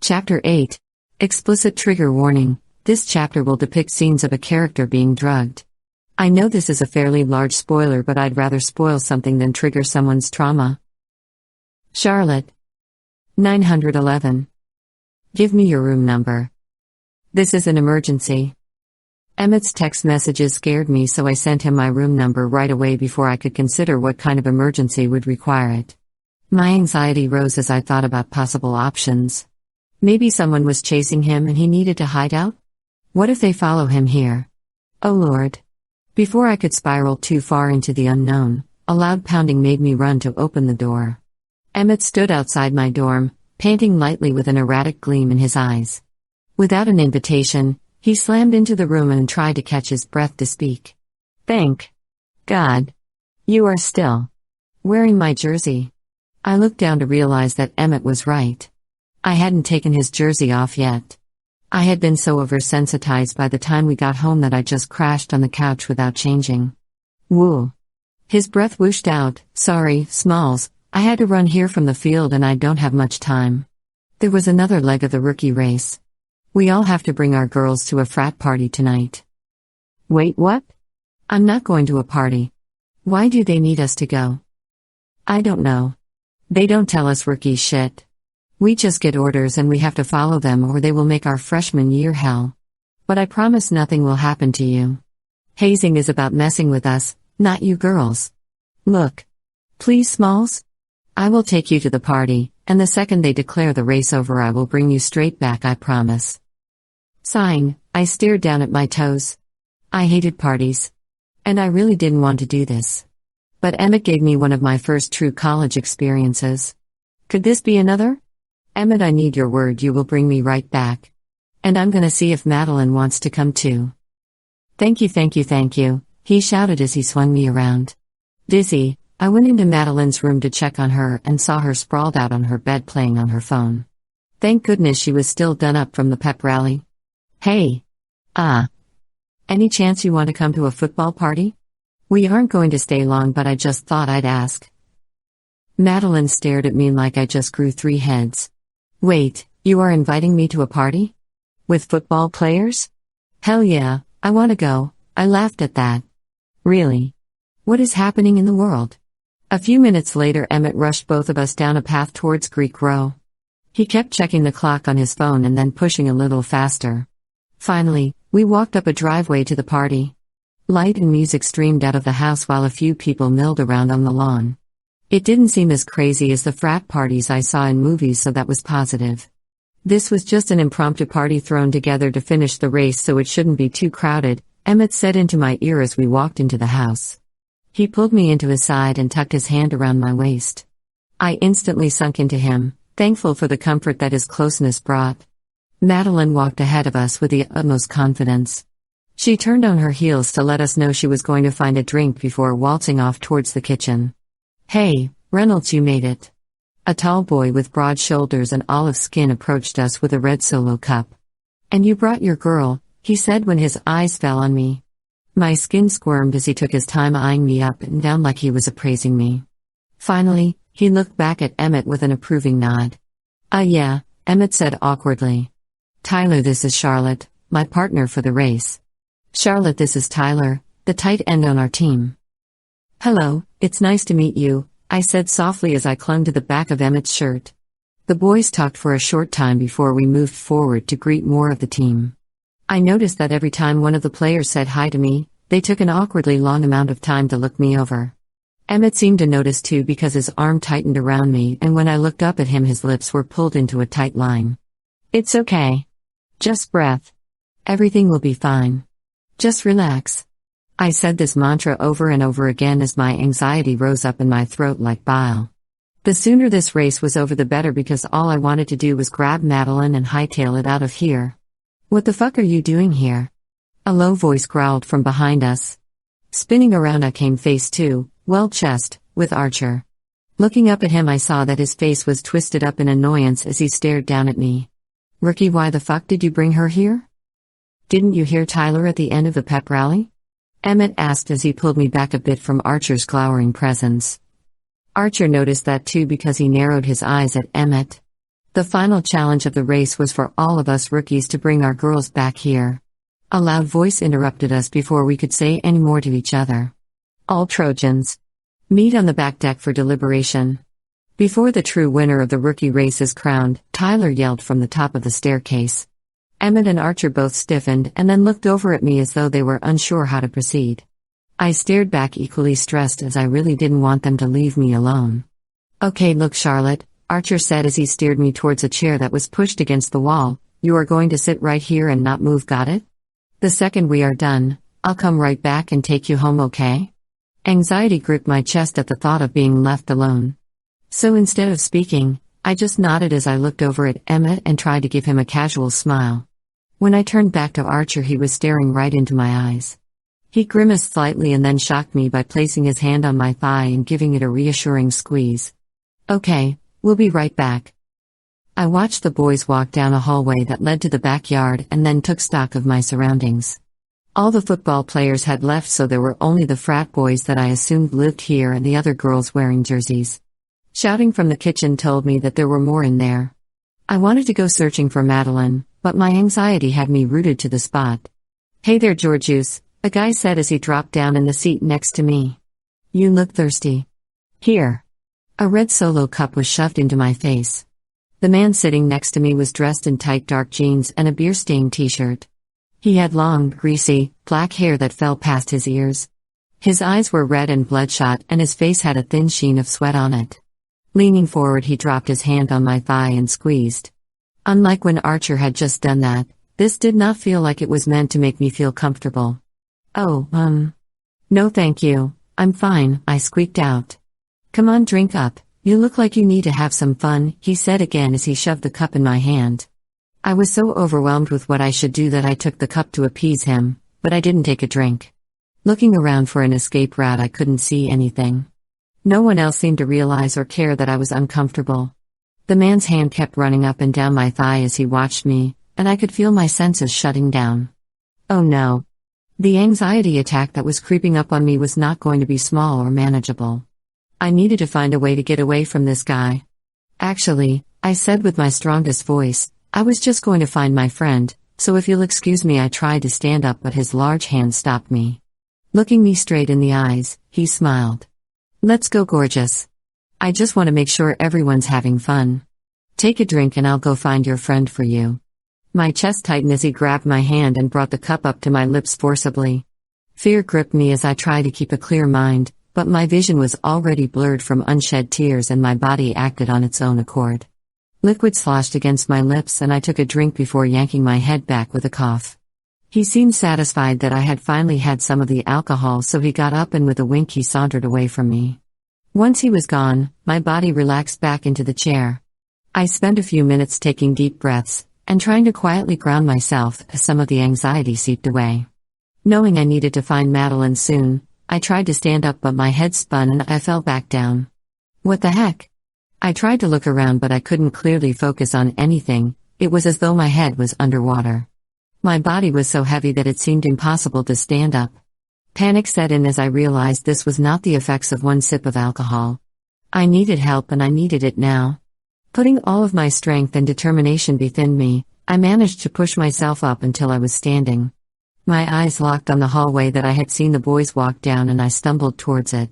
Chapter 8. Explicit trigger warning. This chapter will depict scenes of a character being drugged. I know this is a fairly large spoiler, but I'd rather spoil something than trigger someone's trauma. Charlotte. 911. Give me your room number. This is an emergency. Emmett's text messages scared me, so I sent him my room number right away before I could consider what kind of emergency would require it. My anxiety rose as I thought about possible options. Maybe someone was chasing him and he needed to hide out? What if they follow him here? Oh Lord. Before I could spiral too far into the unknown, a loud pounding made me run to open the door. Emmett stood outside my dorm, panting lightly with an erratic gleam in his eyes. Without an invitation, he slammed into the room and tried to catch his breath to speak. Thank God. You are still wearing my jersey. I looked down to realize that Emmett was right. I hadn't taken his jersey off yet. I had been so oversensitized by the time we got home that I just crashed on the couch without changing. Woo. His breath whooshed out. Sorry, Smalls, I had to run here from the field and I don't have much time. There was another leg of the rookie race. We all have to bring our girls to a frat party tonight. Wait, what? I'm not going to a party. Why do they need us to go? I don't know. They don't tell us rookie shit. We just get orders and we have to follow them or they will make our freshman year hell. But I promise nothing will happen to you. Hazing is about messing with us, not you girls. Look. Please, Smalls? I will take you to the party, and the second they declare the race over I will bring you straight back, I promise. Sighing, I stared down at my toes. I hated parties. And I really didn't want to do this. But Emmett gave me one of my first true college experiences. Could this be another? Emmett, I need your word you will bring me right back. And I'm gonna see if Madeline wants to come too. Thank you, he shouted as he swung me around. Dizzy, I went into Madeline's room to check on her and saw her sprawled out on her bed playing on her phone. Thank goodness she was still done up from the pep rally. Hey. Any chance you want to come to a football party? We aren't going to stay long, but I just thought I'd ask. Madeline stared at me like I just grew 3 heads. Wait, you are inviting me to a party? With football players? Hell yeah, I want to go. I laughed at that. Really? What is happening in the world? A few minutes later, Emmett rushed both of us down a path towards Greek Row. He kept checking the clock on his phone and then pushing a little faster. Finally, we walked up a driveway to the party. Light and music streamed out of the house while a few people milled around on the lawn. It didn't seem as crazy as the frat parties I saw in movies, so that was positive. This was just an impromptu party thrown together to finish the race, so it shouldn't be too crowded, Emmett said into my ear as we walked into the house. He pulled me into his side and tucked his hand around my waist. I instantly sunk into him, thankful for the comfort that his closeness brought. Madeline walked ahead of us with the utmost confidence. She turned on her heels to let us know she was going to find a drink before waltzing off towards the kitchen. Hey, Reynolds, you made it. A tall boy with broad shoulders and olive skin approached us with a red Solo cup. And you brought your girl, he said when his eyes fell on me. My skin squirmed as he took his time eyeing me up and down like he was appraising me. Finally, he looked back at Emmett with an approving nod. Yeah, Emmett said awkwardly. Tyler, this is Charlotte, my partner for the race. Charlotte, this is Tyler, the tight end on our team. Hello, it's nice to meet you, I said softly as I clung to the back of Emmett's shirt. The boys talked for a short time before we moved forward to greet more of the team. I noticed that every time one of the players said hi to me, they took an awkwardly long amount of time to look me over. Emmett seemed to notice too because his arm tightened around me, and when I looked up at him his lips were pulled into a tight line. It's okay. Just breath. Everything will be fine. Just relax. I said this mantra over and over again as my anxiety rose up in my throat like bile. The sooner this race was over the better, because all I wanted to do was grab Madeline and hightail it out of here. What the fuck are you doing here? A low voice growled from behind us. Spinning around I came face to, well, chest, with Archer. Looking up at him I saw that his face was twisted up in annoyance as he stared down at me. Rookie, why the fuck did you bring her here? Didn't you hear Tyler at the end of the pep rally? Emmett asked as he pulled me back a bit from Archer's glowering presence. Archer noticed that too because he narrowed his eyes at Emmett. The final challenge of the race was for all of us rookies to bring our girls back here. A loud voice interrupted us before we could say any more to each other. All Trojans, meet on the back deck for deliberation. Before the true winner of the rookie race is crowned, Tyler yelled from the top of the staircase. Emmett and Archer both stiffened and then looked over at me as though they were unsure how to proceed. I stared back equally stressed as I really didn't want them to leave me alone. Okay, look, Charlotte, Archer said as he steered me towards a chair that was pushed against the wall. You are going to sit right here and not move, got it? The second we are done, I'll come right back and take you home, okay? Anxiety gripped my chest at the thought of being left alone. So instead of speaking, I just nodded as I looked over at Emmett and tried to give him a casual smile. When I turned back to Archer, he was staring right into my eyes. He grimaced slightly and then shocked me by placing his hand on my thigh and giving it a reassuring squeeze. Okay, we'll be right back. I watched the boys walk down a hallway that led to the backyard and then took stock of my surroundings. All the football players had left, so there were only the frat boys that I assumed lived here and the other girls wearing jerseys. Shouting from the kitchen told me that there were more in there. I wanted to go searching for Madeline, but my anxiety had me rooted to the spot. Hey there, Georgius, a guy said as he dropped down in the seat next to me. You look thirsty. Here. A red Solo cup was shoved into my face. The man sitting next to me was dressed in tight dark jeans and a beer-stained t-shirt. He had long, greasy, black hair that fell past his ears. His eyes were red and bloodshot and his face had a thin sheen of sweat on it. Leaning forward, he dropped his hand on my thigh and squeezed. Unlike when Archer had just done that, this did not feel like it was meant to make me feel comfortable. Oh, no thank you, I'm fine, I squeaked out. Come on, drink up, you look like you need to have some fun, he said again as he shoved the cup in my hand. I was so overwhelmed with what I should do that I took the cup to appease him, but I didn't take a drink. Looking around for an escape route, I couldn't see anything. No one else seemed to realize or care that I was uncomfortable. The man's hand kept running up and down my thigh as he watched me, and I could feel my senses shutting down. Oh no. The anxiety attack that was creeping up on me was not going to be small or manageable. I needed to find a way to get away from this guy. Actually, I said with my strongest voice, I was just going to find my friend, so if you'll excuse me. I tried to stand up, but his large hand stopped me. Looking me straight in the eyes, he smiled. Let's go, gorgeous. I just want to make sure everyone's having fun. Take a drink and I'll go find your friend for you. My chest tightened as he grabbed my hand and brought the cup up to my lips forcibly. Fear gripped me as I tried to keep a clear mind, but my vision was already blurred from unshed tears and my body acted on its own accord. Liquid sloshed against my lips and I took a drink before yanking my head back with a cough. He seemed satisfied that I had finally had some of the alcohol, so he got up and with a wink he sauntered away from me. Once he was gone, my body relaxed back into the chair. I spent a few minutes taking deep breaths and trying to quietly ground myself as some of the anxiety seeped away. Knowing I needed to find Madeline soon, I tried to stand up, but my head spun and I fell back down. What the heck? I tried to look around, but I couldn't clearly focus on anything. It was as though my head was underwater. My body was so heavy that it seemed impossible to stand up. Panic set in as I realized this was not the effects of one sip of alcohol. I needed help and I needed it now. Putting all of my strength and determination within me, I managed to push myself up until I was standing. My eyes locked on the hallway that I had seen the boys walk down and I stumbled towards it.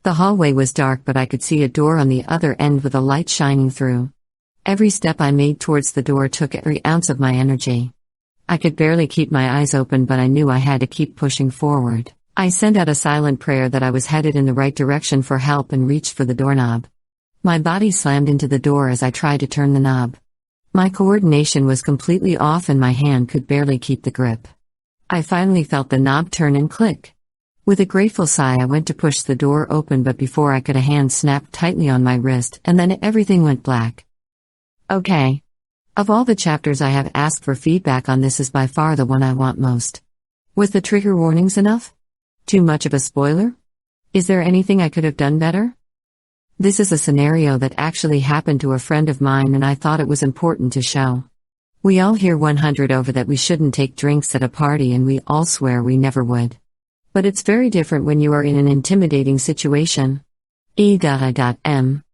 The hallway was dark, but I could see a door on the other end with a light shining through. Every step I made towards the door took every ounce of my energy. I could barely keep my eyes open, but I knew I had to keep pushing forward. I sent out a silent prayer that I was headed in the right direction for help and reached for the doorknob. My body slammed into the door as I tried to turn the knob. My coordination was completely off and my hand could barely keep the grip. I finally felt the knob turn and click. With a grateful sigh, I went to push the door open, but before I could, a hand snapped tightly on my wrist and then everything went black. Okay. Of all the chapters I have asked for feedback on, this is by far the one I want most. Was the trigger warnings enough? Too much of a spoiler? Is there anything I could have done better? This is a scenario that actually happened to a friend of mine and I thought it was important to show. We all hear 100 over that we shouldn't take drinks at a party and we all swear we never would. But it's very different when you are in an intimidating situation. E.M.